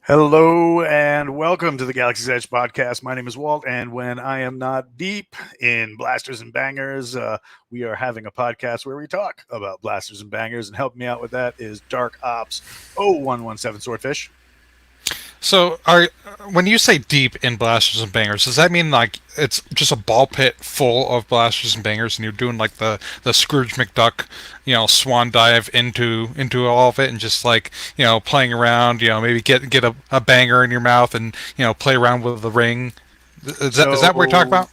Hello and welcome to the Galaxy's Edge podcast. My name is Walt, and when I am not deep in blasters and bangers, we are having a podcast where we talk about blasters and bangers. And helping me out with that is Dark Ops 0117 Swordfish. So, when you say deep in blasters and bangers, does that mean like it's just a ball pit full of blasters and bangers, and you're doing like the Scrooge McDuck, swan dive into all of it, and just like playing around, maybe get a banger in your mouth, and play around with the ring. Is that what we're talking So,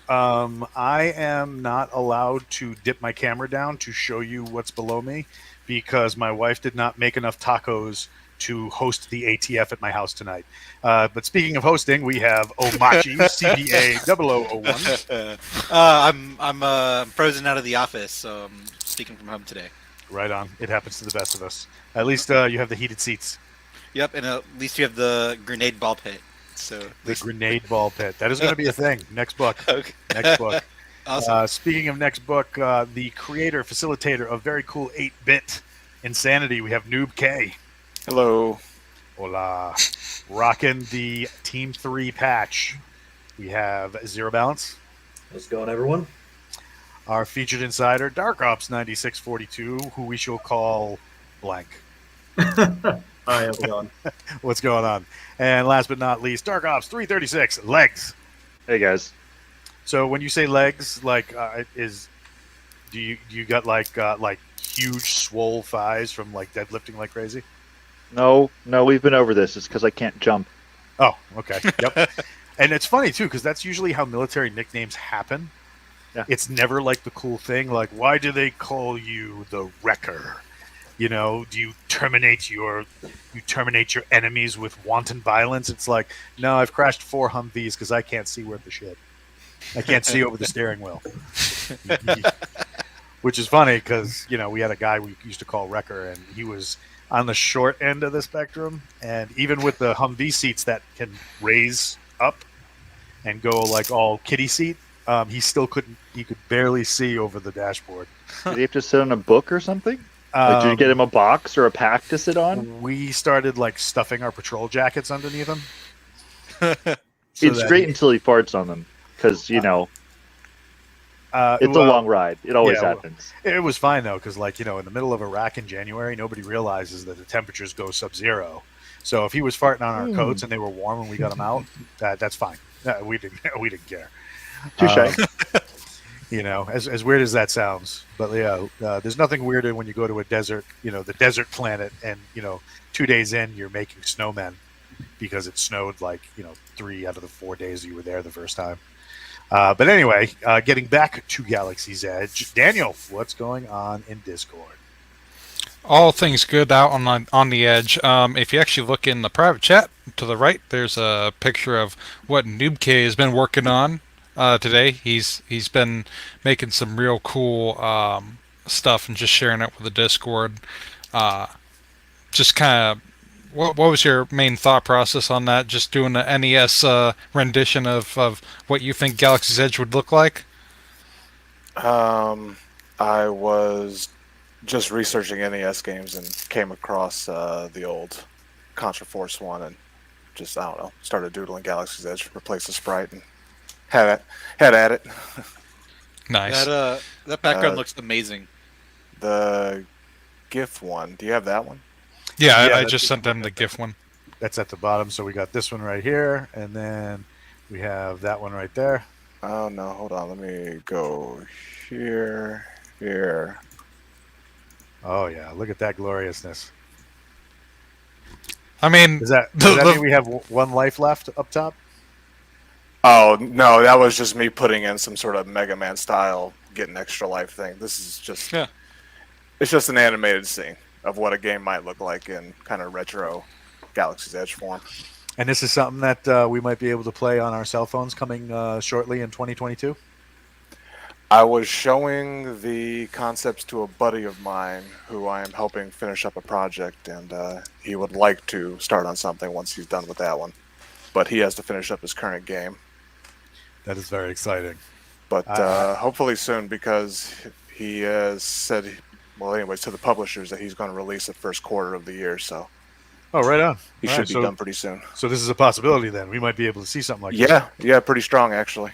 about? I am not allowed to dip my camera down to show you what's below me because my wife did not make enough tacos to host the ATF at my house tonight. But speaking of hosting, we have Omachi CBA 0001. I'm frozen out of the office, so I'm speaking from home today. Right on. It happens to the best of us. At least you have the heated seats. Yep, and at least you have the grenade ball pit. So The grenade ball pit. That is going to be a thing. Next book. Okay. Next book. Awesome. Speaking of next book, the creator, facilitator of very cool 8-bit insanity, we have Noob K. Hello. Hola. Rocking the Team 3 patch. We have Zero Balance. How's it going, everyone? Our featured insider, Dark Ops 9642, who we shall call blank. Hi, how's it going? What's going on? And last but not least, Dark Ops 336, Legs. Hey guys. So when you say legs, like, do you got like huge swole thighs from like deadlifting like crazy? No, we've been over this. It's because I can't jump. Oh, okay. Yep. And it's funny too because that's usually how military nicknames happen. Yeah. It's never like the cool thing, like why do they call you the Wrecker? Do you terminate your enemies with wanton violence? It's like, no, I've crashed 4 Humvees because I can't see worth the shit. I can't see over the steering wheel. Which is funny because, we had a guy we used to call Wrecker, and he was on the short end of the spectrum. And even with the Humvee seats that can raise up and go like all kiddie seat, he still couldn't. He could barely see over the dashboard. Did he have to sit on a book or something? Like, did you get him a box or a pack to sit on? We started like stuffing our patrol jackets underneath him. It's great until he farts on them, because it's a long ride. It always happens. It was fine though, because in the middle of Iraq in January, nobody realizes that the temperatures go sub-zero. So if he was farting on our coats and they were warm when we got him out, that's fine. We didn't care. Touche. As weird as that sounds, but there's nothing weirder when you go to a desert, the desert planet, and 2 days in you're making snowmen because it snowed 3 out of the 4 days you were there the first time. But anyway, getting back to Galaxy's Edge, Daniel, what's going on in Discord? All things good out on the edge. If you actually look in the private chat to the right, there's a picture of what Noob K has been working on today. He's been making some real cool stuff and just sharing it with the Discord. Just kind of, what was your main thought process on that? Just doing the NES rendition of what you think Galaxy's Edge would look like? I was just researching NES games and came across the old Contra Force one, and just, I don't know, started doodling Galaxy's Edge, replaced the sprite, and had at it. Nice. That background looks amazing. The GIF one. Do you have that one? Yeah, Yeah, I just sent them the GIF one. That's at the bottom. So we got this one right here, and then we have that one right there. Oh no, hold on. Let me go here. Oh yeah, look at that gloriousness. I mean, Does that mean we have one life left up top? Oh no, that was just me putting in some sort of Mega Man style getting extra life thing. This is just It's just an animated scene of what a game might look like in kind of retro Galaxy's Edge form. And this is something that we might be able to play on our cell phones coming shortly in 2022. I was showing the concepts to a buddy of mine who I am helping finish up a project, and he would like to start on something once he's done with that one. But he has to finish up his current game. That is very exciting. But hopefully soon, because he has said, well, anyways, to the publishers that he's going to release it first quarter of the year. So Oh, right on. He All should right, be so, done pretty soon. So this is a possibility then. We might be able to see something like this. Yeah, pretty strong actually.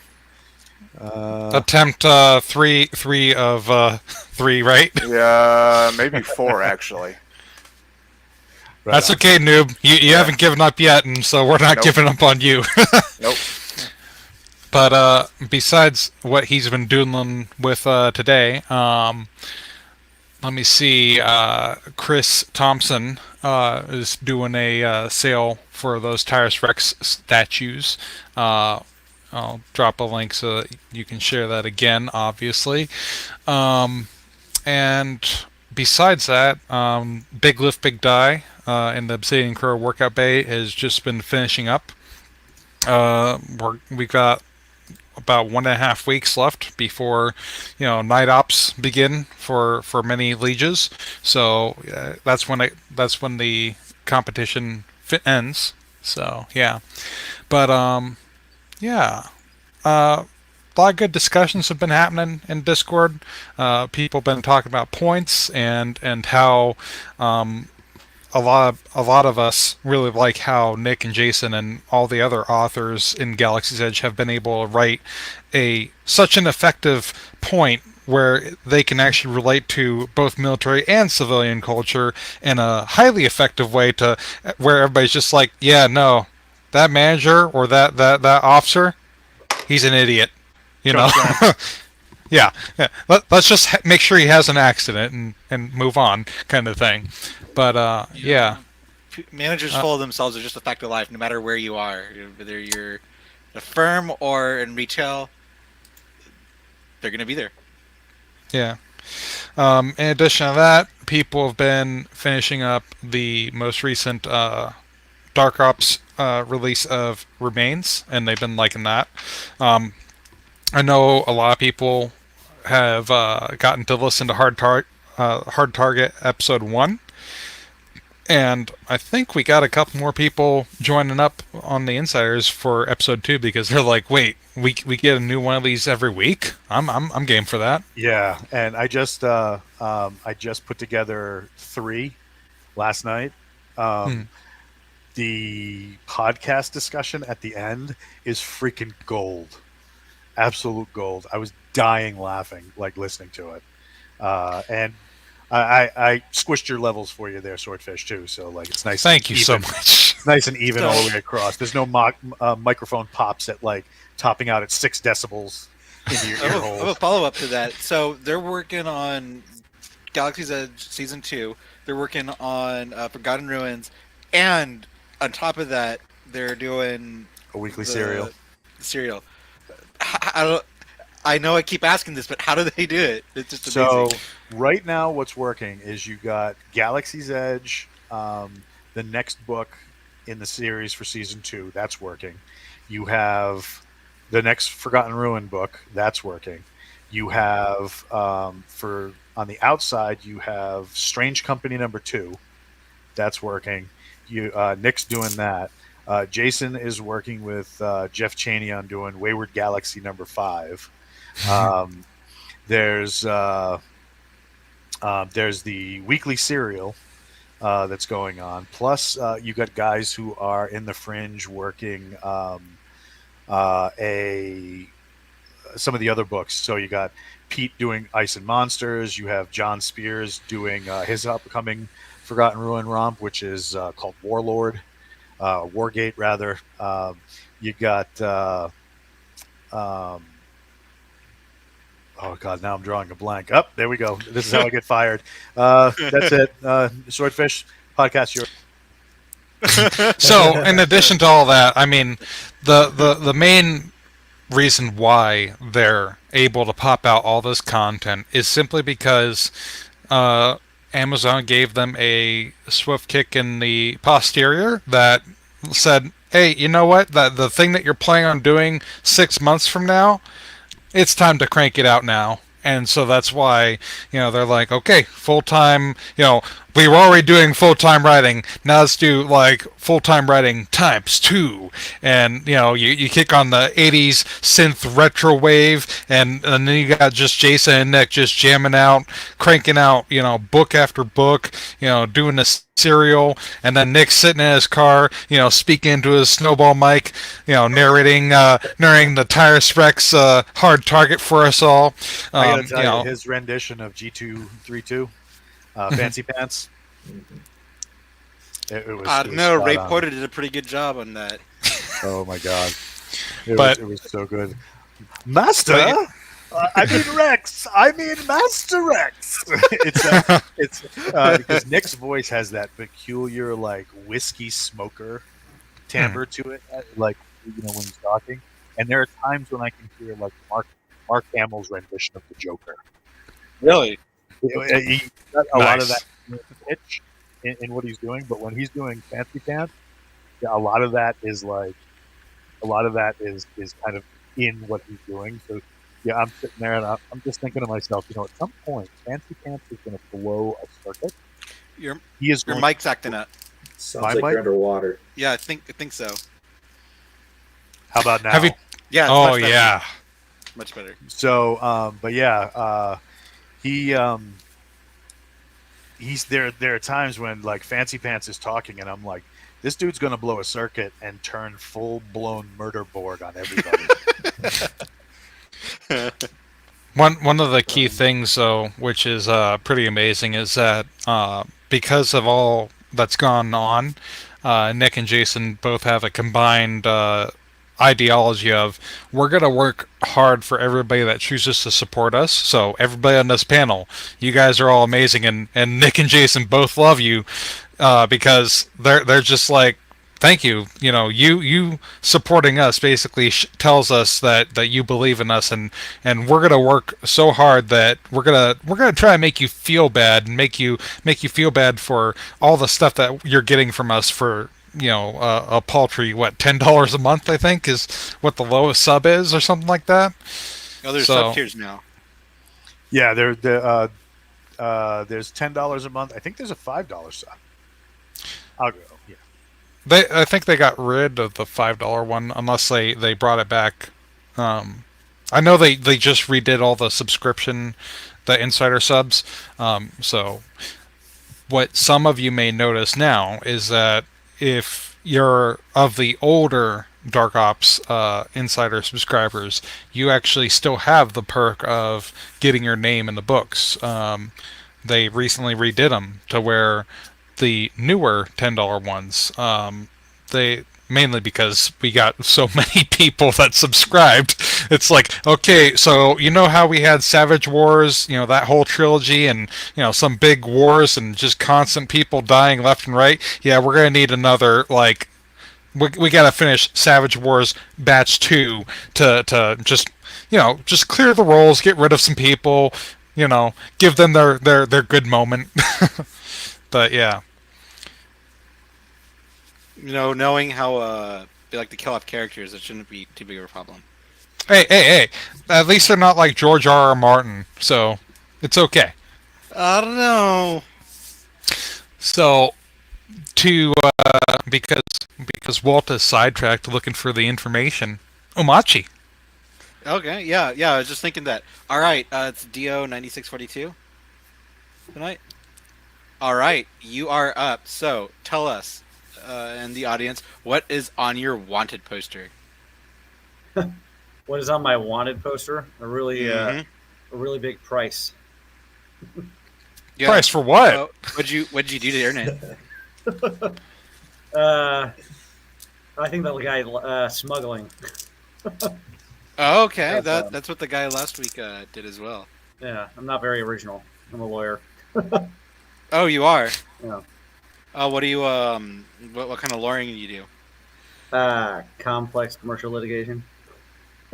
Attempt three of 3, right? Yeah, maybe 4 actually. Right That's on. okay, noob. You haven't given up yet, and so we're not Nope. giving up on you. Nope. But besides what he's been doing with today, let me see. Chris Thompson is doing a sale for those Tyrus Rex statues. I'll drop a link so that you can share that again, obviously. And besides that, Big Lift, Big Die in the Obsidian Crow Workout Bay has just been finishing up. We've got about 1.5 weeks left before night ops begin for many lieges. So that's when the competition ends. So yeah, but yeah. A lot of good discussions have been happening in Discord. People have been talking about points and how a lot of us really like how Nick and Jason and all the other authors in Galaxy's Edge have been able to write such an effective point where they can actually relate to both military and civilian culture in a highly effective way, to where everybody's just like, yeah, no, that manager or that officer, he's an idiot, yeah. Let's just make sure he has an accident and move on, kind of thing. But yeah. Managers follow themselves are just a fact of life, no matter where you are, whether you're in a firm or in retail. They're going to be there. Yeah. In addition to that, people have been finishing up the most recent Dark Ops release of Remains, and they've been liking that. I know a lot of people have gotten to listen to Hard Target Episode 1. And I think we got a couple more people joining up on the Insiders for Episode 2 because they're like, wait, we get a new one of these every week? I'm game for that. Yeah, and I just put together 3 last night. The podcast discussion at the end is freaking gold. Absolute gold. I was dying laughing, like listening to it. And I squished your levels for you there, Swordfish, too. So like it's nice. Thank you so much. Nice and even all the way across. There's no microphone pops at like topping out at 6 decibels into your ear I have a holes. follow-up to that. So they're working on Galaxy's Edge Season 2. They're working on Forgotten Ruins. And on top of that, they're doing A weekly serial. Serial. I know I keep asking this, but how do they do it? It's just So amazing. right now what's working is you got Galaxy's Edge, the next book in the series for Season 2. That's working. You have the next Forgotten Ruin book. That's working. You have, on the outside, you have Strange Company number 2. That's working. Nick's doing that. Jason is working with Jeff Chaney on doing Wayward Galaxy number 5. There's the weekly serial that's going on. Plus, you got guys who are in the fringe working some of the other books. So you got Pete doing Ice and Monsters. You have John Spears doing his upcoming Forgotten Ruin romp, which is called Warlord. Wargate, rather. You got oh god, now I'm drawing a blank. Up, there we go. This is how I get fired. That's it. Swordfish podcast. So, in addition to all that, I mean, the main reason why they're able to pop out all this content is simply because Amazon gave them a swift kick in the posterior that said, hey, you know what? The thing that you're planning on doing 6 months from now, it's time to crank it out now. And so that's why, they're like, okay, full-time, we were already doing full-time writing. Now let's do like full-time writing times 2. And you kick on the 80s synth retro wave, and then you got just Jason and Nick just jamming out, cranking out, book after book, doing the serial, and then Nick sitting in his car, speaking into his snowball mic, narrating the Tyrus Rex hard target for us all. I gotta tell you, his rendition of G232, Fancy Pants. It was. I don't know. Ray Porter did a pretty good job on that. Oh my god, it was so good. Master, I mean Rex. I mean Master Rex. it's because Nick's voice has that peculiar like whiskey smoker timbre to it, like when he's talking. And there are times when I can hear like Mark Hamill's rendition of the Joker. Really? He got a lot of that pitch in what he's doing, but when he's doing Fancy Pants, a lot of that is kind of in what he's doing. So yeah, I'm sitting there and I'm just thinking to myself, at some point, Fancy Pants is going to blow a circuit. Your mic's acting up. Sounds like you're underwater. Yeah, I think so. How about now? Yeah. Oh much better. yeah. Much better. So, but yeah, he's there. There are times when like Fancy Pants is talking, and I'm like, this dude's gonna blow a circuit and turn full blown murder board on everybody. One of the key things, though, which is pretty amazing, is that because of all that's gone on, Nick and Jason both have a combined ideology of we're going to work hard for everybody that chooses to support us. So everybody on this panel, you guys are all amazing, and Nick and Jason both love you because they're just like, thank you. You supporting us basically tells us that you believe in us, and we're gonna work so hard that we're gonna try and make you feel bad and make you feel bad for all the stuff that you're getting from us for a paltry $10 a month, I think is what the lowest sub is or something like that. Oh, there's sub tiers now. Yeah, there's $10 a month. I think there's a $5 sub. I'll go. Yeah. I think they got rid of the $5 one unless they brought it back. I know they just redid all the subscription, the insider subs. So what some of you may notice now is that if you're of the older Dark Ops insider subscribers, you actually still have the perk of getting your name in the books. They recently redid them to where the newer $10 ones, they mainly because we got so many people that subscribed. It's like, okay, so how we had Savage Wars, that whole trilogy, and some big wars and just constant people dying left and right. Yeah, we're gonna need another like. We gotta finish Savage Wars Batch 2 to just just clear the roles, get rid of some people, give them their good moment. But yeah. Knowing how they like to kill off characters, it shouldn't be too big of a problem. Hey! At least they're not like George R.R. Martin, so it's okay. I don't know. So, because Walt is sidetracked looking for the information, Omachi. Okay, yeah. I was just thinking that. All right, it's Do 9642 tonight. All right, you are up. So tell us. And the audience, what is on your wanted poster? What is on my wanted poster? A really big price. Yeah. Price for what? What'd you do to earn it? I think that guy smuggling. Oh, okay, that's what the guy last week did as well. Yeah, I'm not very original. I'm a lawyer. Oh, you are? Yeah. What do you what kind of lawyering do you do? Complex commercial litigation.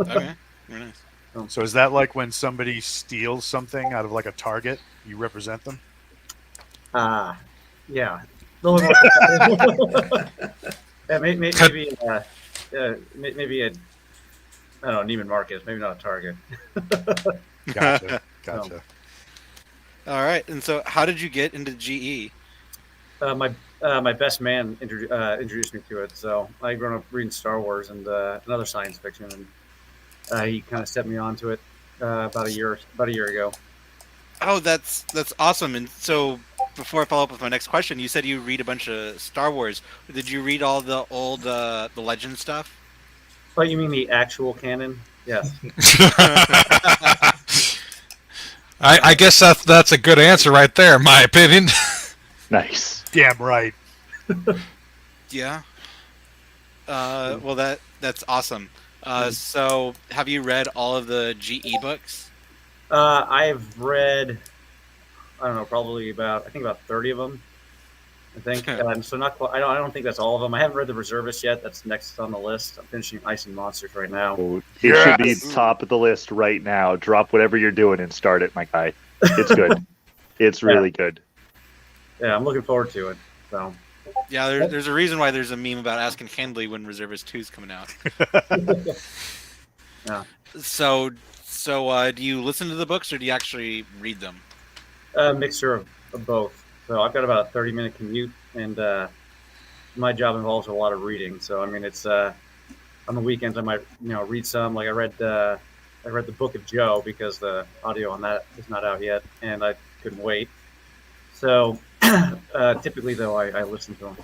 Okay, very nice. So is that like when somebody steals something out of like a Target, you represent them? Yeah. Yeah, maybe maybe a I don't know, Neiman Marcus, maybe not a Target. Gotcha. All right, and so how did you get into GE? My best man introduced me to it. So I grew up reading Star Wars and another science fiction, and he kind of set me onto it about a year ago. Oh, that's awesome. And so, before I follow up with my next question, you said you read a bunch of Star Wars. Did you read all the old the Legend stuff? Oh, you mean the actual canon? Yes. I guess that's a good answer right there, in my opinion. Nice. Damn right. Yeah. Well, that's awesome. So, have you read all of the GE books? I've read, I don't know, probably about 30 of them. I think so. Not quite. I don't think that's all of them. I haven't read the Reservist yet. That's next on the list. I'm finishing Ice and Monsters right now. Oh, it should be top of the list right now. Drop whatever you're doing and start it, my guy. It's good. It's really good. Yeah, I'm looking forward to it. So. Yeah, there's a reason why there's a meme about asking Handley when Reservist 2 is coming out. Yeah. So do you listen to the books or do you actually read them? A mixture of both. So I've got about a 30-minute commute, and my job involves a lot of reading. So I mean, it's on the weekends I might read some. Like I read the Book of Joe because the audio on that is not out yet, and I couldn't wait. So typically, though, I listen to them.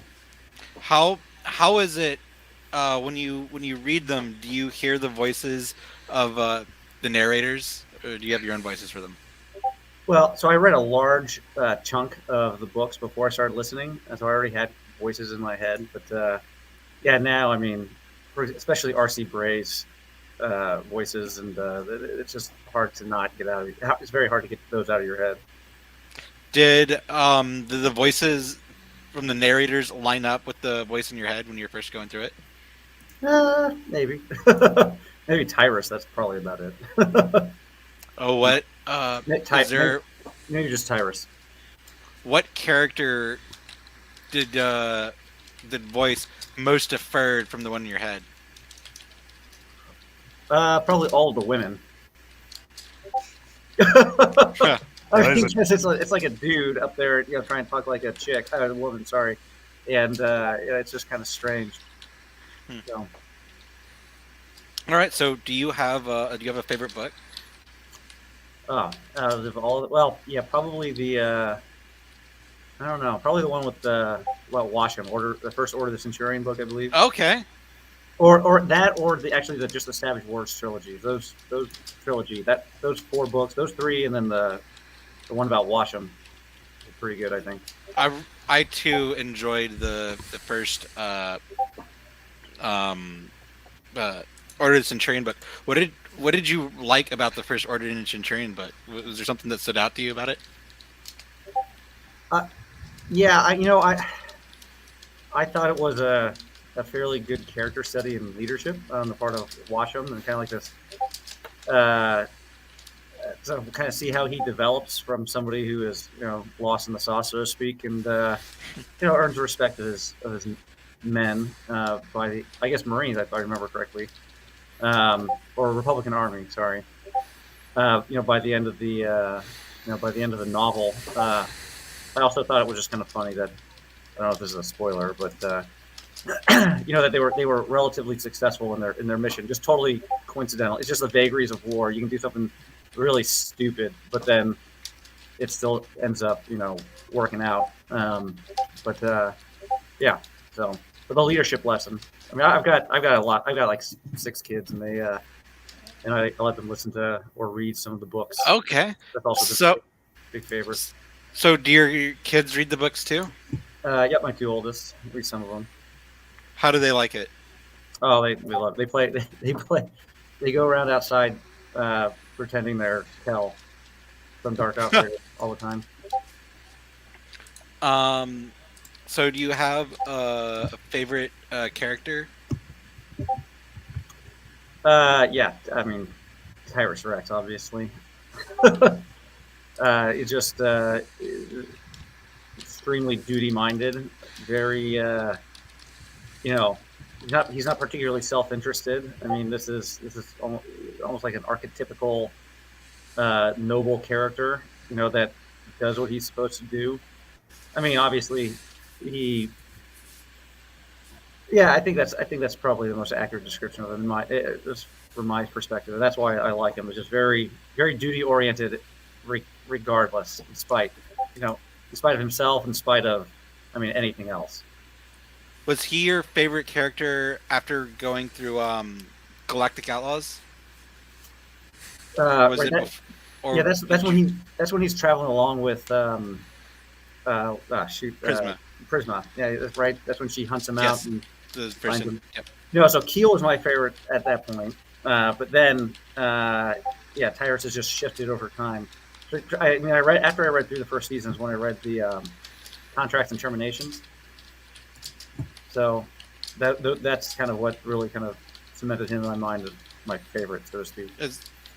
How is it when you read them? Do you hear the voices of the narrators, or do you have your own voices for them? Well, so I read a large chunk of the books before I started listening, and so I already had voices in my head. But yeah, now I mean, especially R.C. Bray's voices, and it's just hard to not get out of. It's very hard to get those out of your head. Did the voices from the narrators line up with the voice in your head when you're first going through it? Maybe, maybe Tyrus. That's probably about it. Oh, what? Is there? Maybe just Tyrus. What character did voice most deferred from the one in your head? Probably all of the women. I mean, it's like a dude up there, trying to talk like a chick, a woman. Sorry, and it's just kind of strange. So. All right. So, do you have a favorite book? Oh, out of all, well, yeah, probably the I don't know, probably the one with Washam, the first Order of the Centurion book, I believe. Okay. Or that, or just the Savage Wars trilogy. Those trilogy, those 4 books, those 3, and then the one about Washam are pretty good, I think. I too enjoyed the first Order of the Centurion book. What did you like about the first Order of the Centurion book? Was there something that stood out to you about it? Yeah, I thought it was a fairly good character study in leadership on the part of Washam, and kind of like this, so kind of see how he develops from somebody who is lost in the sauce, so to speak, and earns the respect of his men by the, I guess, Marines, if I remember correctly, or Republican Army. Sorry. By the end of the novel, I also thought it was just kind of funny that, I don't know if this is a spoiler, but that they were relatively successful in their mission, just totally coincidental. It's just the vagaries of war. You can do something really stupid, but then it still ends up working out. Yeah. So, but the leadership lesson. I mean, I've got a lot. I've got like 6 kids, and and I let them listen to or read some of the books. Okay. That's also So big favorite. So, do your kids read the books too? Yep, my 2 oldest read some of them. How do they like it? Oh, they love it. They play. They play. They go around outside, pretending they're Kel from Dark Outlander all the time. So do you have a favorite character? Yeah, I mean, Tyrus Rex, obviously. It's just extremely duty-minded, very, he's not particularly self-interested. I mean, this is almost like an archetypical noble character, that does what he's supposed to do. I mean, obviously, he. Yeah, I think that's probably the most accurate description of him. Just from my perspective, and that's why I like him. He's just very duty oriented, regardless, in spite of himself, in spite of, anything else. Was he your favorite character after going through Galactic Outlaws? Or was Right, it yeah, that's when he's traveling along with Prisma. Prisma. Yeah, that's right. That's when she hunts him Yes. out and The finds person. him. Yep. So Keel was my favorite at that point. But then, Tyrus has just shifted over time. After I read through the first seasons, when I read the contracts and terminations. So that's kind of what really kind of cemented him in my mind as my favorite, so to speak.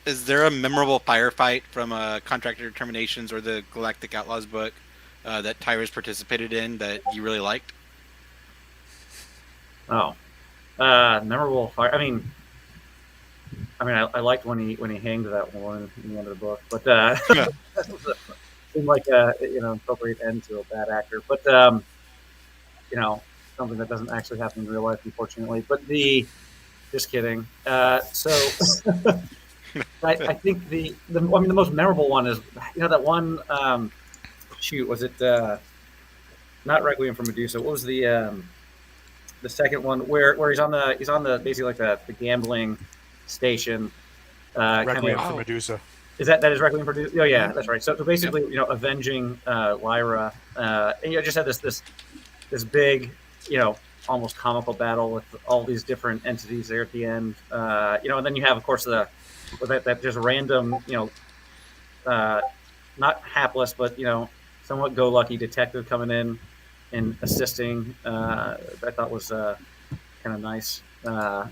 Is there a memorable firefight from Contractor Terminations or the Galactic Outlaws book that Tyrus participated in that you really liked? Oh, memorable fire. I liked when he hanged that woman in the end of the book, but that seemed like a appropriate end to a bad actor. But something that doesn't actually happen in real life, unfortunately. But just kidding. So I think the most memorable one is that one. Was it not Requiem for Medusa? What was the second one where he's on the basically like the gambling station? Requiem for Medusa. Is that is Requiem for Medusa? Oh yeah, that's right. So basically, avenging Lyra, and you just had this big, almost comical battle with all these different entities there at the end. And then you have, of course, that just random, not hapless, but somewhat go-lucky detective coming in and assisting. I thought was kind of nice, kind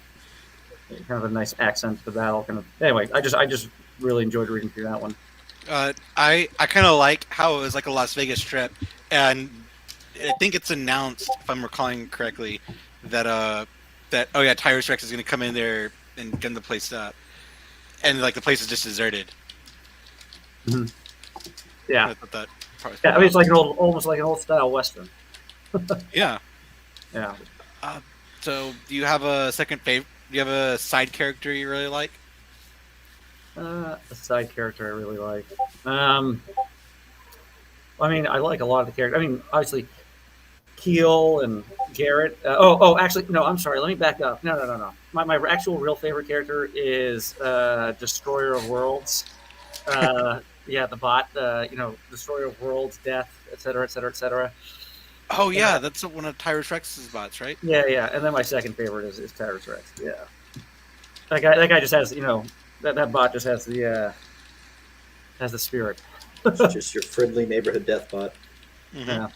of a nice accent to the battle. Anyway, I just really enjoyed reading through that one. I kind of like how it was like a Las Vegas trip, and I think it's announced, if I'm recalling correctly, that Tyrus Rex is going to come in there and gun the place up, and like the place is just deserted. Mm-hmm. Yeah. I thought that it's like almost like an old style western. Yeah. Yeah. So, do you have a second favorite? Do you have a side character you really like? A side character I really like. I like a lot of the characters. Obviously, Keel and Garrett. Actually, no. I'm sorry. Let me back up. No. My actual real favorite character is Destroyer of Worlds. The bot. Destroyer of Worlds, Death, etc., etc., etc. Oh yeah, that's one of Tyrus Rex's bots, right? Yeah. And then my second favorite is Tyrus Rex. Yeah. That guy just has that bot just has the spirit. It's just your friendly neighborhood death bot. Mm-hmm.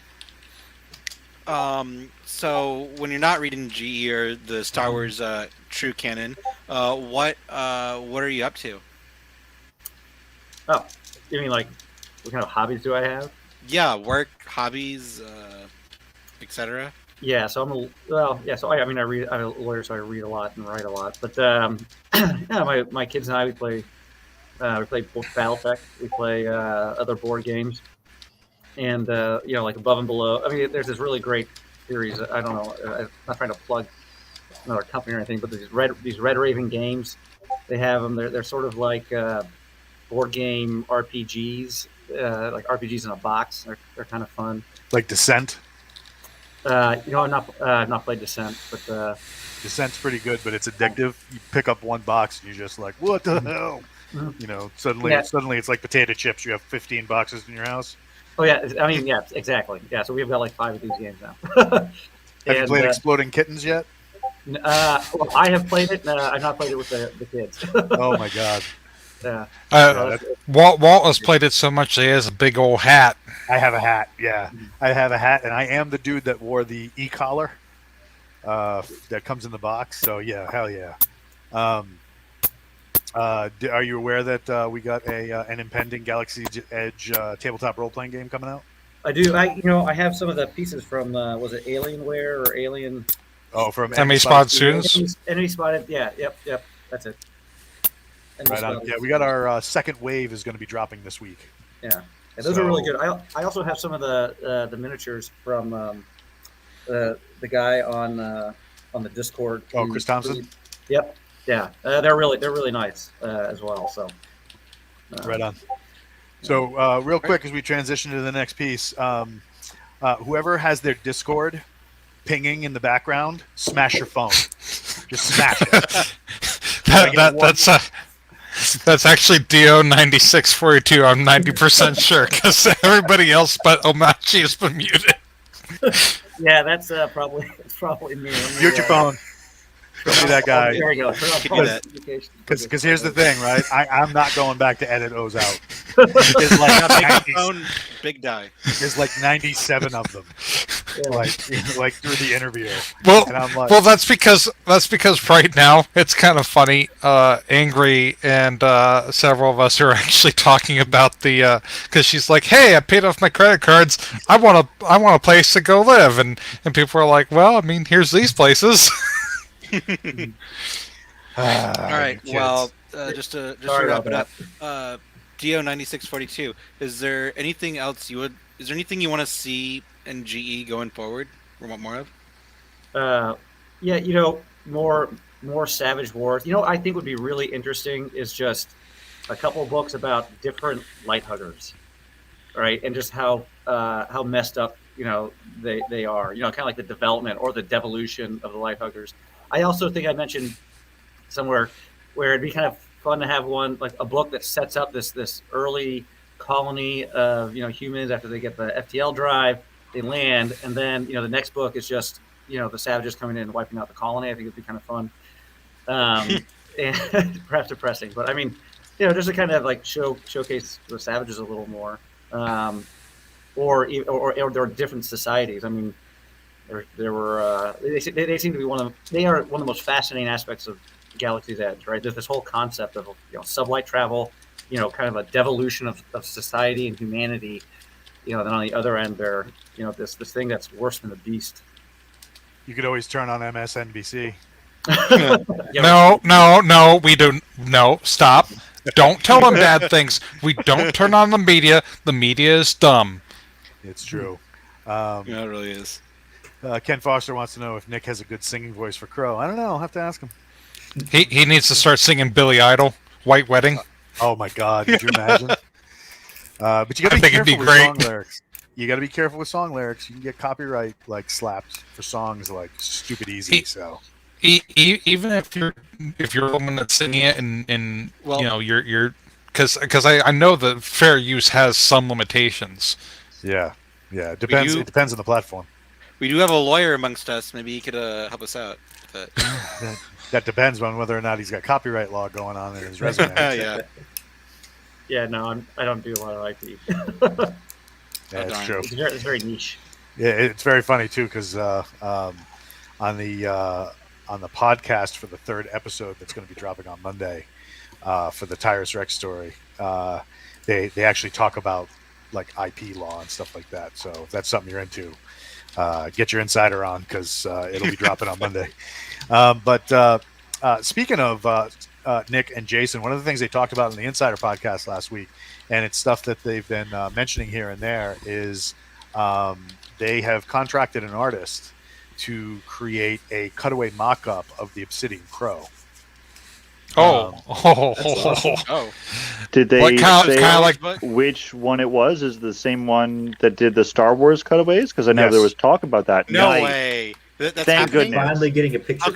Yeah. So when you're not reading GE or the Star Wars True Canon, what are you up to? Oh, you mean like what kind of hobbies do I have? Yeah, work, hobbies, etc. Yeah, so I read. I'm a lawyer, so I read a lot and write a lot. But my kids and I we play BattleTech. We play other board games, and like Above and Below. There's this really great series. I don't know. I'm not trying to plug another company or anything, but these Red Raven games. They have them. They're sort of like board game RPGs, like RPGs in a box. They're kind of fun. Like Descent. I've not played Descent, but Descent's pretty good, but it's addictive. You pick up one box and you're just like, what the hell? Suddenly it's like potato chips. You have 15 boxes in your house. Oh yeah, exactly. Yeah, so we've got like 5 of these games now. Have you played Exploding Kittens yet? I have played it. I've not played it with the kids. Oh my god. Yeah. Walt has played it so much he has a big old hat. I have a hat. Yeah, I have a hat, and I am the dude that wore the e-collar that comes in the box. So yeah, hell yeah. Are you aware that we got an impending Galaxy's Edge tabletop role-playing game coming out? I do. I have some of the pieces from was it Alienware or Alien? Oh, from Enemy Spotted Students. Enemy Spotted. Yeah. Yep. That's it. Right on. Yeah, we got our second wave is going to be dropping this week. Yeah, those are really good. I also have some of the miniatures from the guy on the Discord. Oh, Chris Thompson. Yep. Yeah, they're really nice as well. So right on. So real quick as we transition to the next piece, whoever has their Discord pinging in the background, smash your phone. Just smash it. That's actually DO9642. I'm 90% sure because everybody else but Omachi has been muted. Yeah, that's probably me. Mute your phone. Don't be that guy. There you go. Because here's the thing, right? I'm not going back to edit O's out. There's like big die. There's like 97 of them, like through the interview. Well, and I'm like, that's because right now it's kind of funny. Angry and several of us are actually talking about the because she's like, "Hey, I paid off my credit cards. I want a place to go live," and people are like, "Well, I mean, here's these places." All right. Well, just to wrap it up, DO9642. Is there anything else Is there anything you want to see in GE going forward, or want more of? Yeah, more Savage Wars. I think would be really interesting is just a couple of books about different light huggers, right? And just how messed up they are. Kind of like the development or the devolution of the light huggers. I also think I mentioned somewhere where it'd be kind of fun to have one, like a book that sets up this early colony of humans after they get the FTL drive, they land, and then the next book is just the savages coming in and wiping out the colony. I think it'd be kind of fun, and perhaps depressing, but I mean, just to kind of like showcase the savages a little more, or there are different societies. I mean, there were they seem to be they are one of the most fascinating aspects of Galaxy's Edge, right? There's this whole concept of sublight travel, kind of a devolution of society and humanity. Then on the other end, there this thing that's worse than the beast. You could always turn on MSNBC. No, we don't. No, stop. Don't tell them bad things. We don't turn on the media. The media is dumb. It's true. Yeah, it really is. Ken Foster wants to know if Nick has a good singing voice for Crow. I don't know. I'll have to ask him. He needs to start singing Billy Idol, White Wedding. Oh my God! Could you imagine? But you got to be careful with song lyrics. You got to be careful with song lyrics. You can get copyright slapped for songs like "Stupid Easy." So even if you're the one that's singing it, and you're because I know that fair use has some limitations. Yeah. It depends. It depends on the platform. We do have a lawyer amongst us. Maybe he could help us out. That depends on whether or not he's got copyright law going on in his resume. Yeah. Yeah, no, I don't do a lot of IP. Yeah, it's true. It's very niche. Yeah, it's very funny too because on the podcast for the third episode that's going to be dropping on Monday for the Tyrus Rex story, they actually talk about like IP law and stuff like that. So if that's something you're into, get your insider on because it'll be dropping on Monday. But speaking of Nick and Jason, one of the things they talked about in the Insider podcast last week, and it's stuff that they've been mentioning here and there, is they have contracted an artist to create a cutaway mock-up of the Obsidian Crow. Oh. Did they say like which one it was? Is the same one that did the Star Wars cutaways? Because I know there was talk about that. No way. That's Thank happening? goodness. Finally getting a picture. How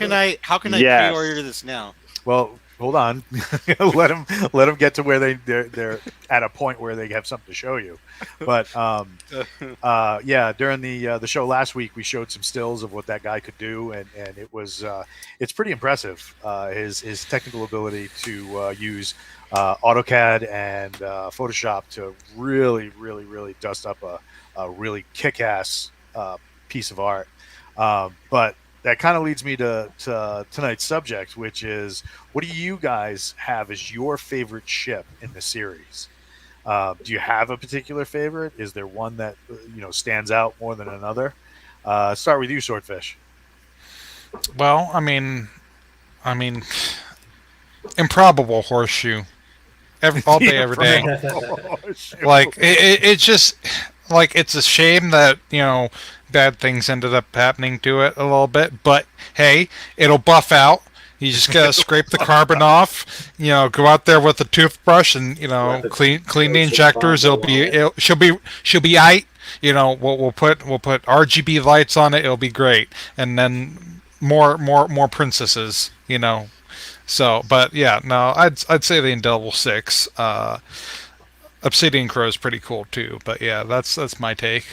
can I Yes. pre-order this now? Well, hold on. let them get to where they're at a point where they have something to show you. But yeah, during the show last week, we showed some stills of what that guy could do, and it was it's pretty impressive. His technical ability to use AutoCAD and Photoshop to really dust up a really kick-ass piece of art. But that kind of leads me to tonight's subject, which is, what do you guys have as your favorite ship in the series? Do you have a particular favorite? Is there one that stands out more than another? Start with you, Swordfish. Well, I mean, Improbable Horseshoe, all day, every day. Like it just like it's a shame that bad things ended up happening to it a little bit, but hey, it'll buff out. You just gotta scrape the carbon off. Go out there with a toothbrush and Slap a clean the torch of injectors. Bongo on it. She'll be aight. We'll put RGB lights on it. It'll be great, and then more princesses. So, but yeah, no, I'd say the Indelible Six. Obsidian Crow is pretty cool too, but yeah, that's my take.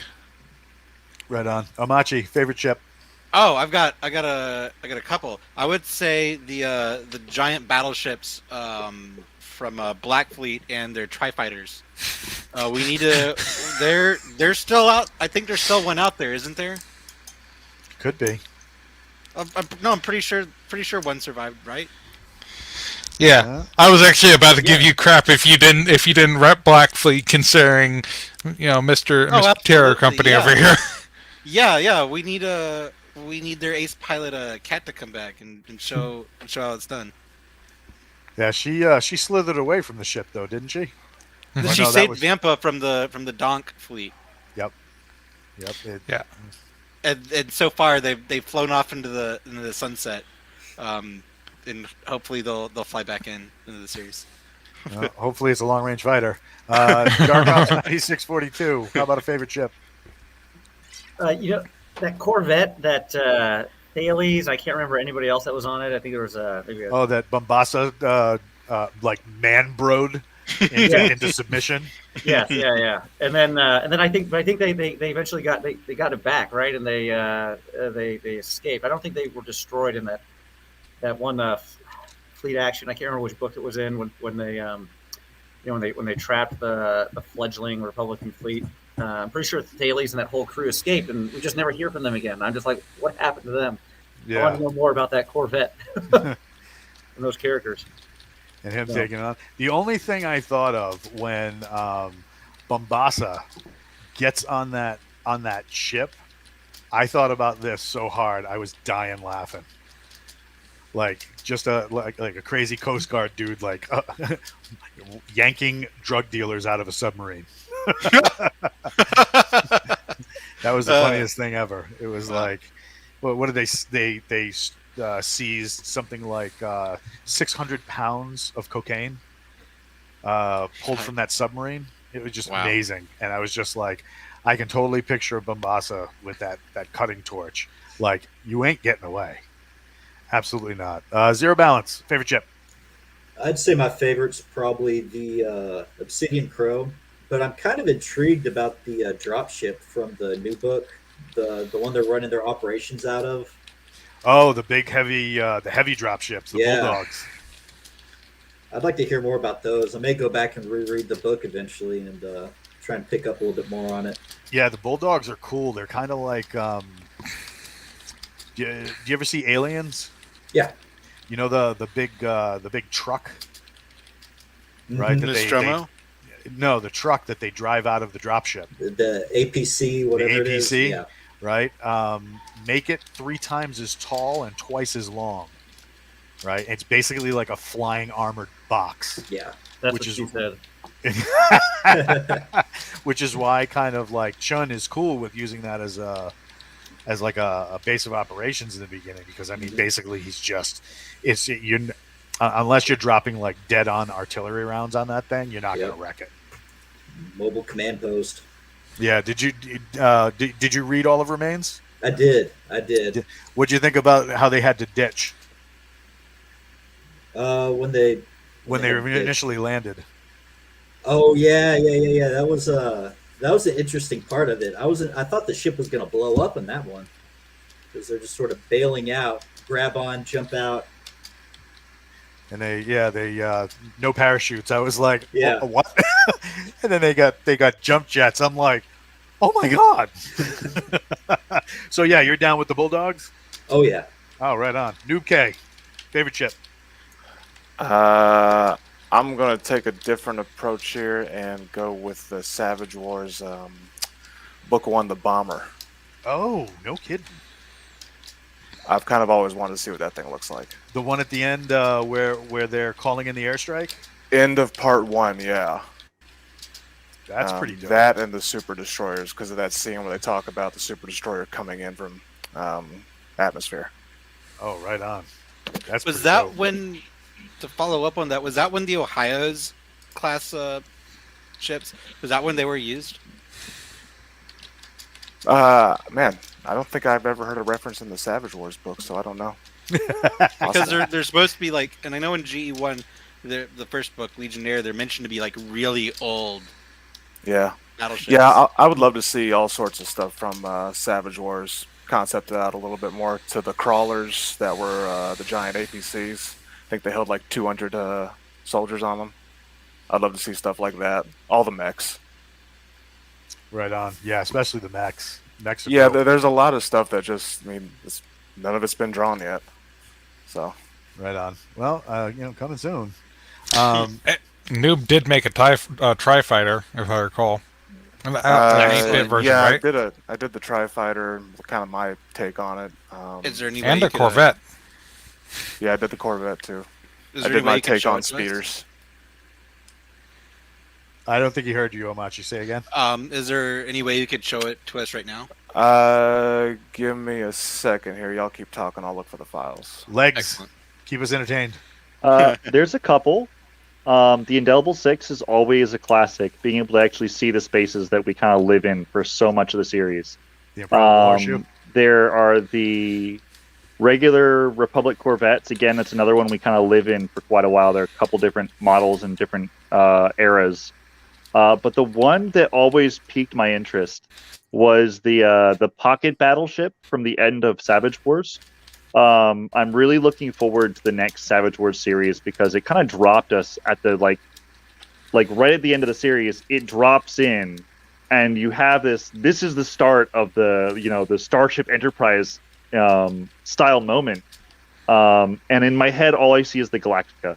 Right on. Amachi, favorite ship? Oh, I got a couple. I would say the giant battleships from Black Fleet and their tri-fighters. We need to. They're still out. I think there's still one out there, isn't there? Could be. No, I'm pretty sure. Pretty sure one survived, right? Yeah, I was actually about to give you crap if you didn't rep Black Fleet, considering Mr. Terror Company over here. Yeah. We need their ace pilot Cat to come back and show how it's done. Yeah, she slithered away from the ship though, didn't she? She saved Vampa from the Donk fleet. Yep. Yeah. And so far they've flown off into the sunset, and hopefully they'll fly back into the series. Hopefully it's a long range fighter. Dark Ops 9642. How about a favorite ship? That Corvette, that Thales. I can't remember anybody else that was on it. I think there was that Bombassa like man broed into submission. Yeah. And then I think they eventually got it back, right? And they escaped. I don't think they were destroyed in that one fleet action. I can't remember which book it was in when they when they trapped the fledgling Republican fleet. I'm pretty sure Thales and that whole crew escaped, and we just never hear from them again. I'm just like, what happened to them? Yeah. I want to know more about that Corvette and those characters. And him taking on. The only thing I thought of when Bombassa gets on that ship, I thought about this so hard I was dying laughing. Like just like a crazy Coast Guard dude, like yanking drug dealers out of a submarine. That was the funniest thing ever. It was like, what did they seized something like 600 pounds of cocaine pulled from that submarine. It was just amazing, and I was just like, I can totally picture Bombassa with that cutting torch. Like, you ain't getting away. Absolutely not. Zero Balance, favorite ship? I'd say my favorite's probably the Obsidian Crow, but I'm kind of intrigued about the drop ship from the new book, the one they're running their operations out of. Oh, the big heavy, the heavy drop ships, the Bulldogs. I'd like to hear more about those. I may go back and reread the book eventually and try and pick up a little bit more on it. Yeah, the Bulldogs are cool. They're kind of like, do you ever see Aliens? Yeah. You know the big truck, right? The Nostromo? No, the truck that they drive out of the dropship. The APC, whatever it is. Yeah. Right? Make it 3 times as tall and twice as long. Right? It's basically like a flying armored box. Yeah. That's what she said. Which is why kind of like Chun is cool with using that as like a base of operations in the beginning, because I mean basically he's just unless you're dropping like dead on artillery rounds on that thing, you're not going to wreck it. Mobile command post. Yeah, did you read all of Remains? I did. What'd you think about how they had to ditch when they initially landed? Oh yeah. That was an interesting part of it. I thought the ship was going to blow up in that one, because they're just sort of bailing out, grab on, jump out, and they no parachutes. I was like, yeah, what? And then they got jump jets. I'm like, oh my god. So yeah, you're down with the Bulldogs? Oh yeah. Oh, right on. Noob K, favorite ship? I'm going to take a different approach here and go with the Savage Wars Book 1, The Bomber. Oh, no kidding. I've kind of always wanted to see what that thing looks like. The one at the end where they're calling in the airstrike? End of part 1, yeah. That's pretty dope. That and the Super Destroyers, because of that scene where they talk about the Super Destroyer coming in from atmosphere. Oh, right on. That's Was pretty that dope. when? To follow up on that, was that when the Ohio's class ships? Was that when they were used? Man, I don't think I've ever heard a reference in the Savage Wars book, so I don't know. Because they're supposed to be like, and I know in GE1, the first book, Legionnaire, they're mentioned to be like really old Yeah. battleships. Yeah, I would love to see all sorts of stuff from Savage Wars, concepted out a little bit more to the crawlers that were the giant APCs. I think they held like 200 soldiers on them. I'd love to see stuff like that. All the mechs. Right on. Yeah, especially the mechs. Mechs are Yeah, dope. there's a lot of stuff that just, none of it's been drawn yet. So. Right on. Well, coming soon. Noob did make a Tri-Fighter, if I recall. An 8-bit version, yeah, right? I did the Tri-Fighter, kind of my take on it. Is there any way And you a could, Corvette. Yeah, I did the Corvette too. Is I there any did way my you could take show on it to us? speeders. I don't think he heard you, Omachi. Say again. Is there any way you could show it to us right now? Give me a second here. Y'all keep talking. I'll look for the files. Legs. Excellent. Keep us entertained. There's a couple. The Indelible Six is always a classic, being able to actually see the spaces that we kind of live in for so much of the series. The Improbable Horseshoe. There are the regular Republic Corvettes. Again, that's another one we kind of live in for quite a while. There are a couple different models and different eras. But the one that always piqued my interest was the pocket battleship from the end of Savage Wars. I'm really looking forward to the next Savage Wars series because it kind of dropped us at the like right at the end of the series. It drops in, and you have this. This is the start of the Starship Enterprise style moment. And in my head, all I see is the Galactica,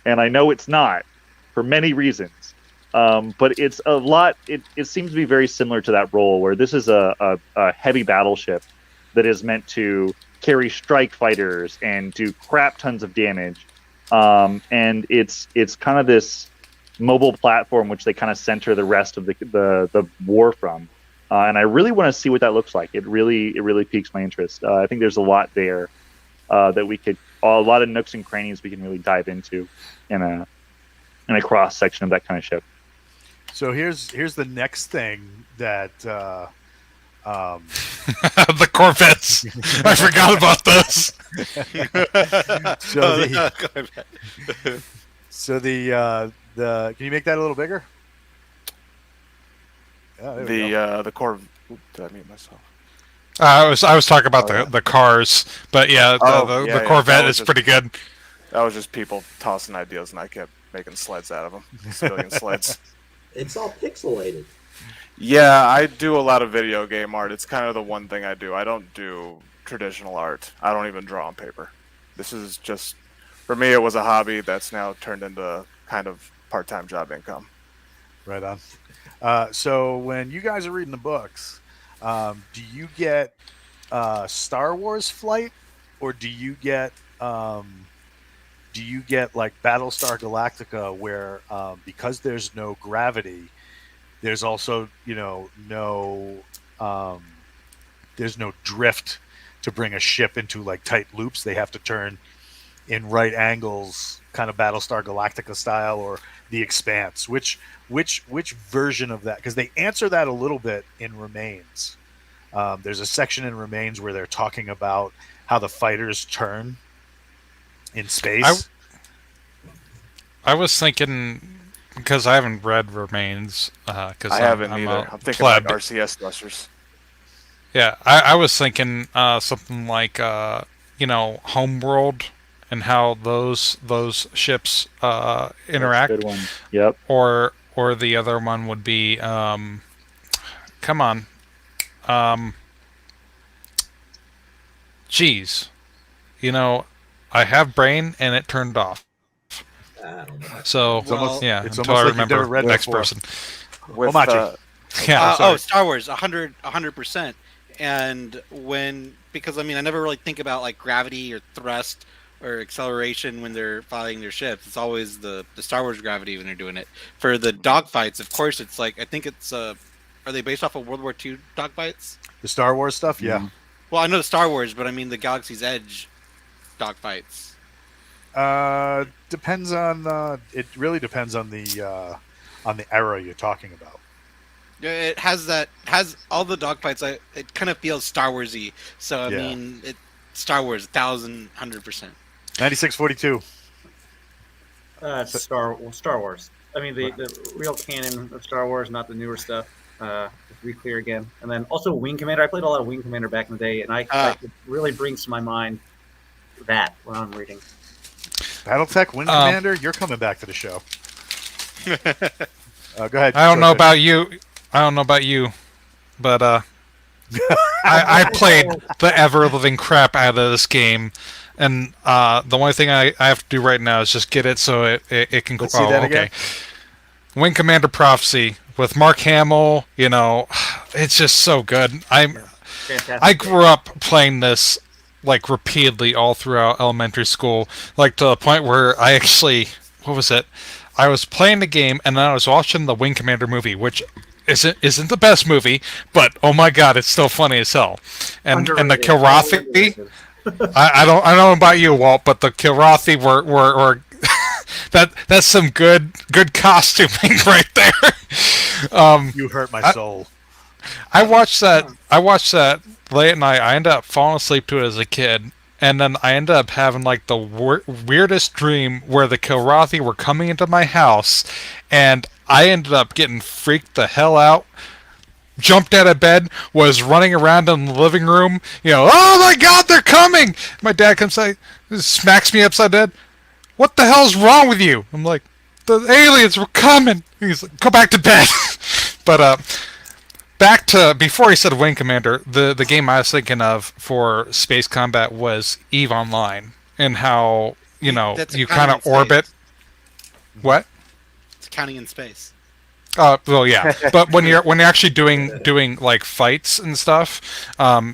and I know it's not for many reasons. But it's a lot. It seems to be very similar to that role where this is a heavy battleship that is meant to carry strike fighters and do crap tons of damage. And it's kind of this mobile platform which they kind of center the rest of the war from. And I really want to see what that looks like. It really piques my interest. I think there's a lot there that we could, a lot of nooks and crannies we can really dive into in a cross section of that kind of ship. So here's the next thing that The Corvettes. I forgot about those. so the can you make that a little bigger? Yeah, there we go. The Corvette. Did I mute myself? I was talking about the cars, but yeah, the Corvette is pretty good. That was just people tossing ideas, and I kept making sleds out of them. Civilian sleds. It's all pixelated. Yeah, I do a lot of video game art. It's kind of the one thing I do. I don't do traditional art. I don't even draw on paper. This is just, for me, it was a hobby that's now turned into kind of part-time job income. Right on. So when you guys are reading the books, do you get Star Wars flight, or do you get like Battlestar Galactica, where because there's no gravity, there's also there's no drift to bring a ship into like tight loops. They have to turn in right angles, kind of Battlestar Galactica style, or The Expanse. Which version of that? Because they answer that a little bit in Remains. There's a section in Remains where they're talking about how the fighters turn in space. I was thinking, because I haven't read Remains, because I haven't I'm either. a I'm thinking pleb. like RCS thrusters. Yeah, I was thinking something like Homeworld and how those ships interact. That's a good one. Yep. Or the other one would be come on. Geez. I have brain and it turned off. I don't know. So It's almost until I like you've remember never read the next before. person. With, Omachi. Yeah. Star Wars, 100%. And because I never really think about like gravity or thrust or acceleration when they're fighting their ships. It's always the Star Wars gravity when they're doing it. For the dogfights, of course, it's like I think it's are they based off of World War II dogfights? The Star Wars stuff, yeah. Mhm. Well, I know the Star Wars, but I mean the Galaxy's Edge dogfights. Depends on. It really depends on the era you're talking about. Yeah, it has all the dogfights. It kind of feels Star Warsy. So I Yeah. mean, it Star Wars 1,100%. 9642. Star Wars. I mean, the real canon of Star Wars, not the newer stuff. To be clear again, and then also Wing Commander. I played a lot of Wing Commander back in the day, and I it really brings to my mind that when I'm reading. BattleTech Wing Commander, you're coming back to the show. Go ahead. I don't know about you. But I played the ever living crap out of this game, and the only thing I have to do right now is just get it so it can go. Let's see that again. Wing Commander Prophecy with Mark Hamill. You know, it's just so good. Fantastic. I grew up playing this like repeatedly all throughout elementary school, like to the point where I actually, what was it? I was playing the game and then I was watching the Wing Commander movie, which isn't the best movie, but oh my god, it's still funny as hell. And the Underrated. Kilrathi, Underrated. I don't know about you, Walt, but the Kilrathi were that's some good costuming right there. You hurt my soul. I watched that late at night. I ended up falling asleep to it as a kid, and then I ended up having like the weirdest dream where the Kilrathi were coming into my house, and I ended up getting freaked the hell out. Jumped out of bed, was running around in the living room, oh my god, they're coming! My dad comes like, smacks me upside the head. What the hell's wrong with you? I'm like, the aliens were coming! He's like, go back to bed! But, back to, before he said Wing Commander, the game I was thinking of for space combat was EVE Online, and how, That's you a kind of counting in orbit. space. What? It's counting in space. Well, yeah, but when you're actually doing like fights and stuff,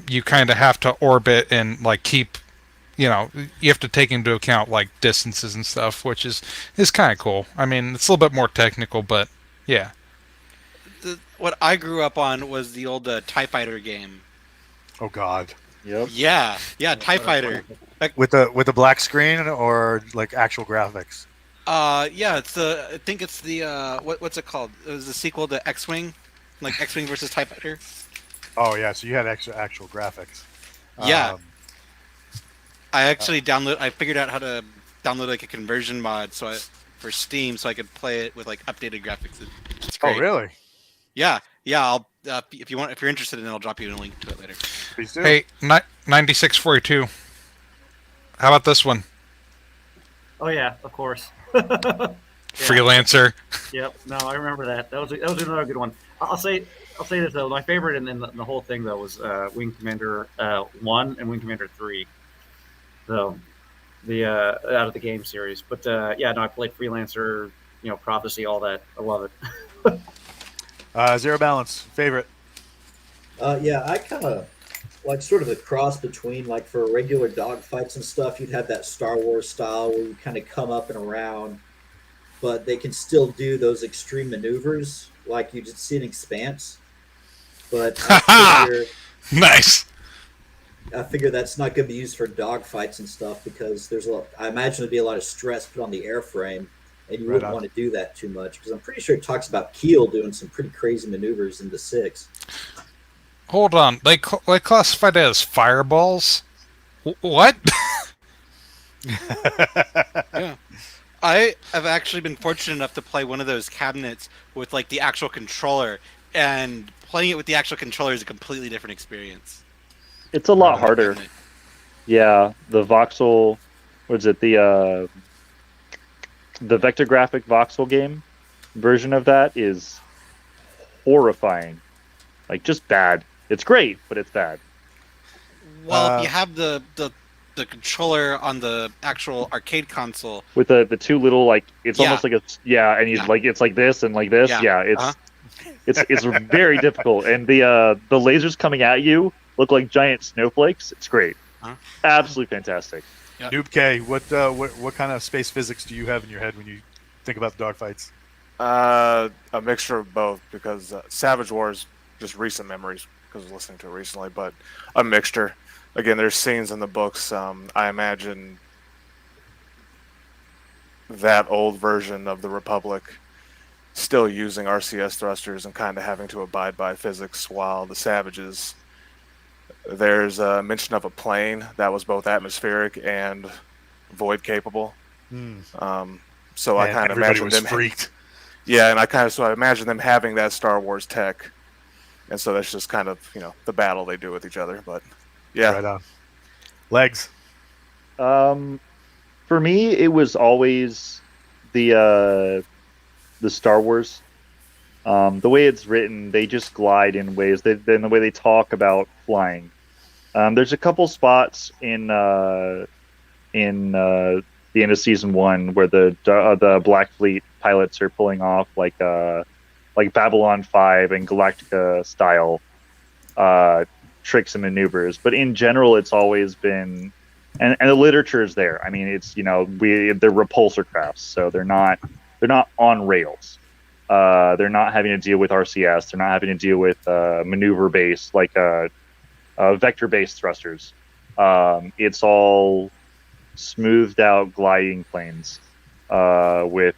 you kind of have to orbit and like keep, you have to take into account like distances and stuff, which is kind of cool. I mean, it's a little bit more technical, but yeah. What I grew up on was the old TIE Fighter game. Oh God. Yep. Yeah, TIE Fighter. With the black screen or like actual graphics? Yeah, I think it's the what's it called? It was the sequel to X-Wing, like X-Wing versus TIE Fighter. Oh yeah, so you had actual graphics. Yeah. I actually I figured out how to download like a conversion mod for Steam so I could play it with like updated graphics. It's great. Oh really? Yeah. I'll if you're interested in it, I'll drop you a link to it later. Please do. Hey, 9642. How about this one? Oh yeah, of course. Freelancer. Yep. No, I remember that. That was another good one. I'll say this though. My favorite in the whole thing though was Wing Commander 1 and Wing Commander 3. So the out of the game series. But yeah, no, I played Freelancer, Prophecy, all that. I love it. Zero Balance favorite. Yeah, I kind of like sort of a cross between like for regular dogfights and stuff. You'd have that Star Wars style where you kind of come up and around, but they can still do those extreme maneuvers like you just see in Expanse. But Nice. I figure that's not going to be used for dogfights and stuff because I imagine there'd be a lot of stress put on the airframe, and you wouldn't want to do that too much because I'm pretty sure it talks about Keel doing some pretty crazy maneuvers in the 6. Hold on. They classified it as fireballs? What? Yeah. I have actually been fortunate enough to play one of those cabinets with like the actual controller, and playing it with the actual controller is a completely different experience. It's a lot harder. Yeah, the voxel, what is it? The vector graphic voxel game version of that is horrifying. Like just bad. It's great, but it's bad. Well, if you have the controller on the actual arcade console With the two little like it's Yeah. almost like and you Yeah. like it's like this and like this. Yeah. Yeah, Uh-huh. it's very difficult. And the lasers coming at you look like giant snowflakes. It's great. Huh? Absolutely fantastic. Yeah. Noob K, what kind of space physics do you have in your head when you think about the dogfights? A mixture of both, because Savage Wars, just recent memories because I was listening to it recently, but a mixture. Again, there's scenes in the books. I imagine that old version of the Republic still using RCS thrusters and kind of having to abide by physics, while the Savages, there's a mention of a plane that was both atmospheric and void capable. So I And kind of everybody imagine was them. freaked. Yeah, and I imagine them having that Star Wars tech, and so that's just kind of the battle they do with each other. But yeah, Right on. Legs. For me, it was always the Star Wars. The way it's written, they just glide in ways that then the way they talk about flying. There's a couple spots in the end of season 1 where the Black Fleet pilots are pulling off like Babylon 5 and Galactica style tricks and maneuvers. But in general, it's always been, and the literature is there. I mean, it's they're repulsor crafts, so they're not on rails. They're not having to deal with RCS. They're not having to deal with maneuver based like vector based thrusters. It's all smoothed out gliding planes with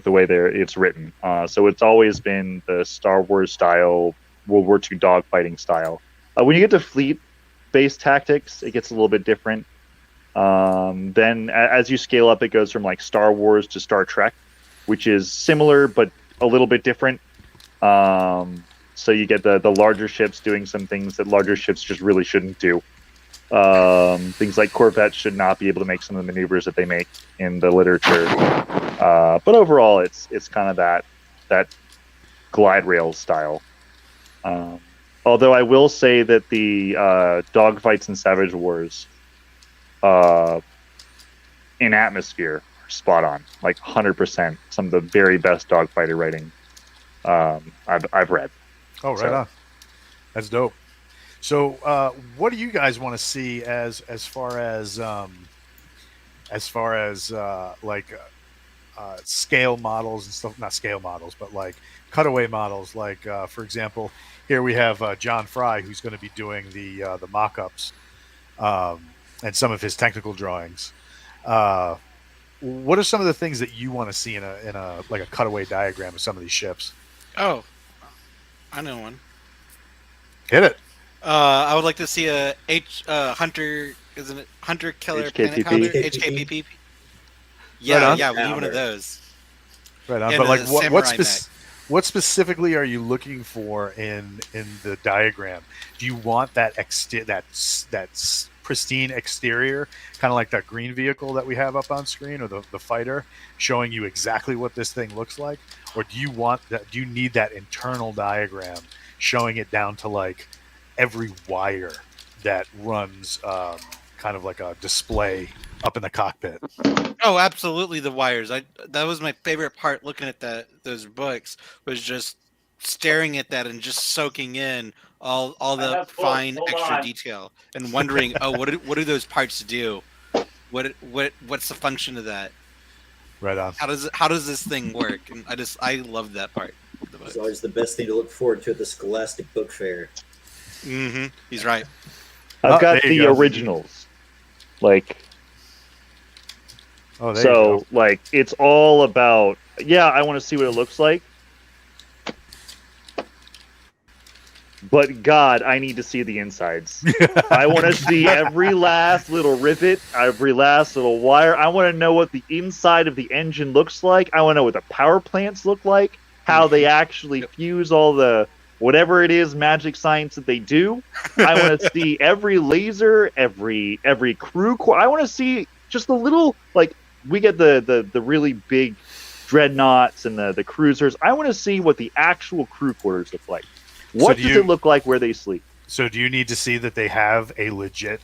the way it's written. So it's always been the Star Wars style, World War II dogfighting style. When you get to fleet-based tactics, it gets a little bit different. Then as you scale up, it goes from like Star Wars to Star Trek, which is similar but a little bit different. So you get the larger ships doing some things that larger ships just really shouldn't do. Things like Corvettes should not be able to make some of the maneuvers that they make in the literature. But overall, it's kind of that glide rail style. Although I will say that the dogfights in Savage Wars in atmosphere are spot on, like 100%. Some of the very best dogfighter writing I've read. Oh, right on. That's dope. So, what do you guys want to see as far as scale models and stuff? Not scale models, but like cutaway models. Like, for example, here we have John Fry, who's going to be doing the mock-ups and some of his technical drawings. What are some of the things that you want to see in a like a cutaway diagram of some of these ships? Oh, I know one. Hit it. I would like to see a Hunter, isn't it Hunter Killer Planet HKPP. Pounder? HKPP. Yeah, Right on. yeah, we need one of those. Right on. And But like, a samurai what specifically are you looking for in the diagram? Do you want that pristine exterior, kind of like that green vehicle that we have up on screen, or the fighter, showing you exactly what this thing looks like, or do you want that? Do you need that internal diagram showing it down to like every wire that runs, kind of like a display up in the cockpit? Oh, absolutely, the wires. That was my favorite part. Looking at those books was just staring at that and just soaking in all the fine extra detail and wondering, oh, what do those parts do? What's the function of that? Right on. How does this thing work? And I love that part of the book. It's always the best thing to look forward to at the Scholastic Book Fair. Mm-hmm. He's right. I've got there you the go. originals. Like, Oh, there you so go. like it's all about, yeah, I want to see what it looks like. But God, I need to see the insides. I want to see every last little rivet, every last little wire. I want to know what the inside of the engine looks like. I want to know what the power plants look like, how they actually fuse all the whatever it is magic science that they do. I want to see every laser, every crew core. I want to see just the little, like, we get the really big dreadnoughts and the cruisers. I want to see what the actual crew quarters look like. What does it look like where they sleep? So do you need to see that they have a legit,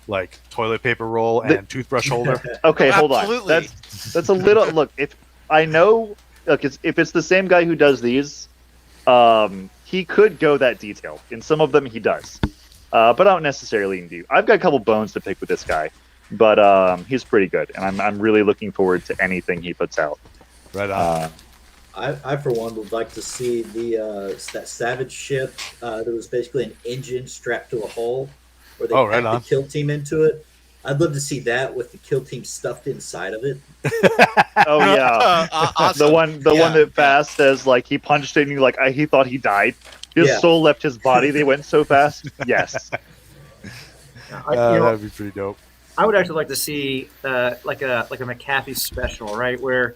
like, toilet paper roll and toothbrush holder? Okay, hold Absolutely. on. That's a little look. If I know, look, if it's the same guy who does these, he could go that detailed. In some of them, he does. but I don't necessarily do. I've got a couple bones to pick with this guy, but he's pretty good, and I'm really looking forward to anything he puts out. Right on. I for one would like to see that Savage ship that was basically an engine strapped to a hull, where they Right packed on. the kill team into it. I'd love to see that with the kill team stuffed inside of it. Oh yeah, Awesome. the one that Fast says like he punched it and he thought he died. His Yeah. soul left his body. They went so fast. Yes. That'd be pretty dope. I would actually like to see like a McAfee special, right? Where,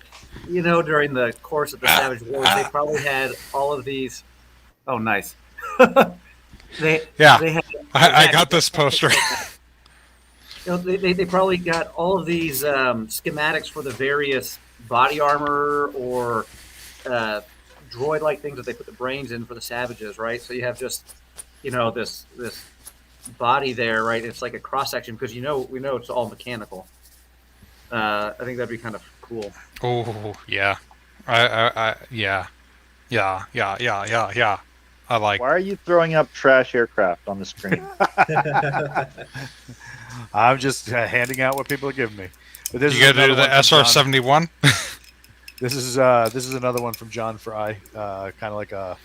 during the course of the Savage Wars, they probably had all of these. Oh, nice. They had, I got this poster. they probably got all of these schematics for the various body armor or droid-like things that they put the brains in for the Savages, right? So you have just this body there, right? It's like a cross section because we know it's all mechanical. I think that'd be kind of cool. Oh yeah, yeah. I like. Why are you throwing up trash aircraft on the screen? I'm just handing out what people are giving me. But this You is got to do another the one from John. SR-71. This is another one from John Fry, kind of like a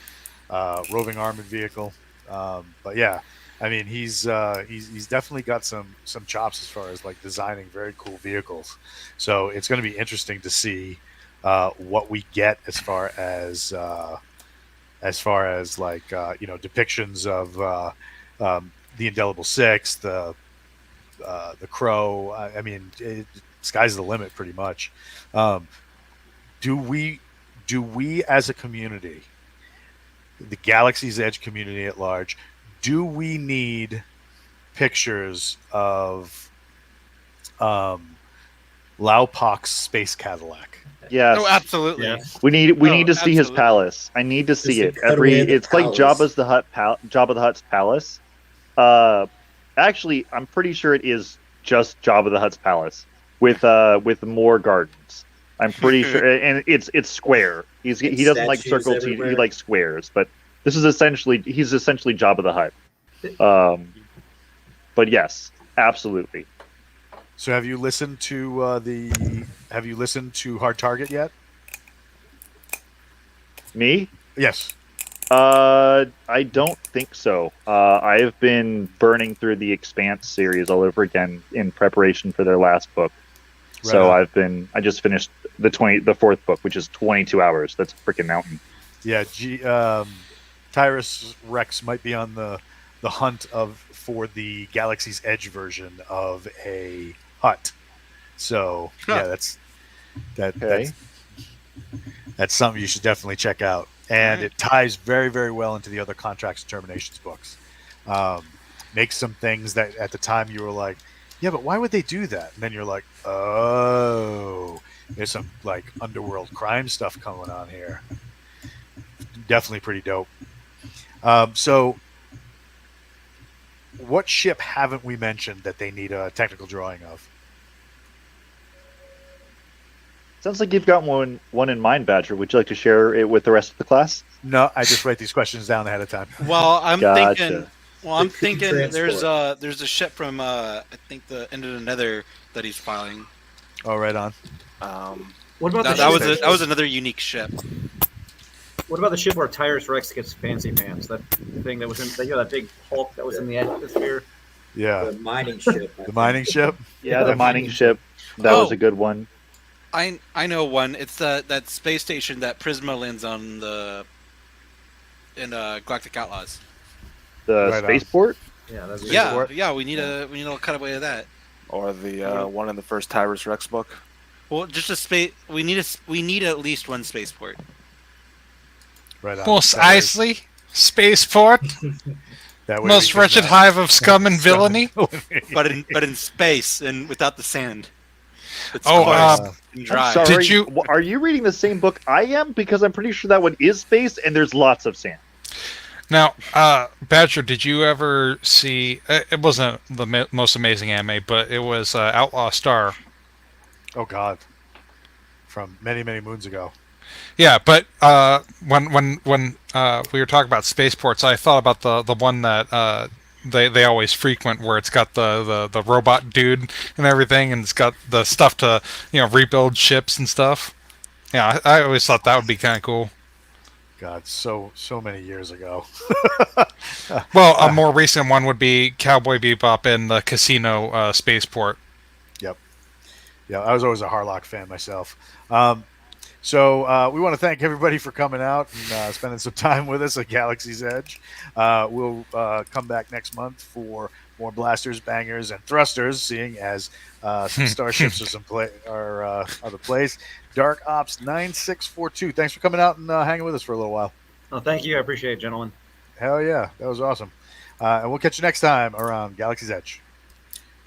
roving armored vehicle. But yeah, I mean he's definitely got some chops as far as like designing very cool vehicles. So it's going to be interesting to see what we get as far as like depictions of the Indelible Six, the Crow. I mean, sky's the limit pretty much. Do we as a community, the Galaxy's Edge community at large, do we need pictures of Lau Pak's space Cadillac? Yes. Oh, absolutely. Yes. We need to see his absolutely. palace. I need to see Just it. to cut away the It's like palace. Jabba the Hutt's palace. Actually, I'm pretty sure it is just Jabba the Hutt's palace with more gardens. I'm pretty sure, and it's square. He doesn't like Statues circles. He everywhere. likes squares. But he's essentially Jabba the Hutt. But yes, absolutely. So have you listened to Hard Target yet? Me? Yes. I don't think so. I have been burning through the Expanse series all over again in preparation for their last book. Right So on. I just finished the fourth book, which is 22 hours. That's a freaking mountain. Yeah, Tyrus Rex might be on the hunt for the Galaxy's Edge version of a hut. So yeah, Okay. that's something you should definitely check out, and it ties very, very well into the other Contracts and Terminations books. Makes some things that at the time you were like, yeah, but why would they do that? And then you're like, oh, there's some like underworld crime stuff going on here. Definitely pretty dope. So what ship haven't we mentioned that they need a technical drawing of? Sounds like you've got one in mind, Badger. Would you like to share it with the rest of the class? No, I just write these questions down ahead of time. Well, I'm Gotcha. thinking there's Transport. a ship from I think the End of the Nether that he's filing. Oh, right on. What about That was another unique ship. What about the ship where Tyrus Rex gets fancy pants? That thing that was in that big Hulk that was in the atmosphere. Yeah, The mining ship. I the think. mining ship. Yeah, the mining ship. That was a good one. I know one. It's that space station that Prisma lands on in Galactic Outlaws. The Right on. spaceport. Yeah, that's Yeah, we need a cutaway of that. Or the one in the first Tyrus Rex book. Well, just a space. We need at least one spaceport. Right on. Most That way- Isley, Spaceport, that way most we can, wretched hive of scum and villainy. But in space and without the sand. It's Oh, close and dry. I'm sorry. Did you- Are you reading the same book I am? Because I'm pretty sure that one is space, and there's lots of sand. Now, Badger, did you ever see? It wasn't the most amazing anime, but it was Outlaw Star. Oh God, from many, many moons ago. Yeah, but when we were talking about spaceports, I thought about the one that they always frequent, where it's got the robot dude and everything, and it's got the stuff to rebuild ships and stuff. Yeah, I always thought that would be kind of cool. God, so many years ago. Well, a more recent one would be Cowboy Bebop and the casino spaceport. Yep. Yeah, I was always a Harlock fan myself. So we want to thank everybody for coming out and spending some time with us at Galaxy's Edge. We'll come back next month for more blasters, bangers, and thrusters, seeing as some starships are the place. Dark Ops 9642. Thanks for coming out and hanging with us for a little while. Oh, thank you. I appreciate it, gentlemen. Hell yeah, that was awesome. And we'll catch you next time around Galaxy's Edge.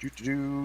Doo-doo-doo.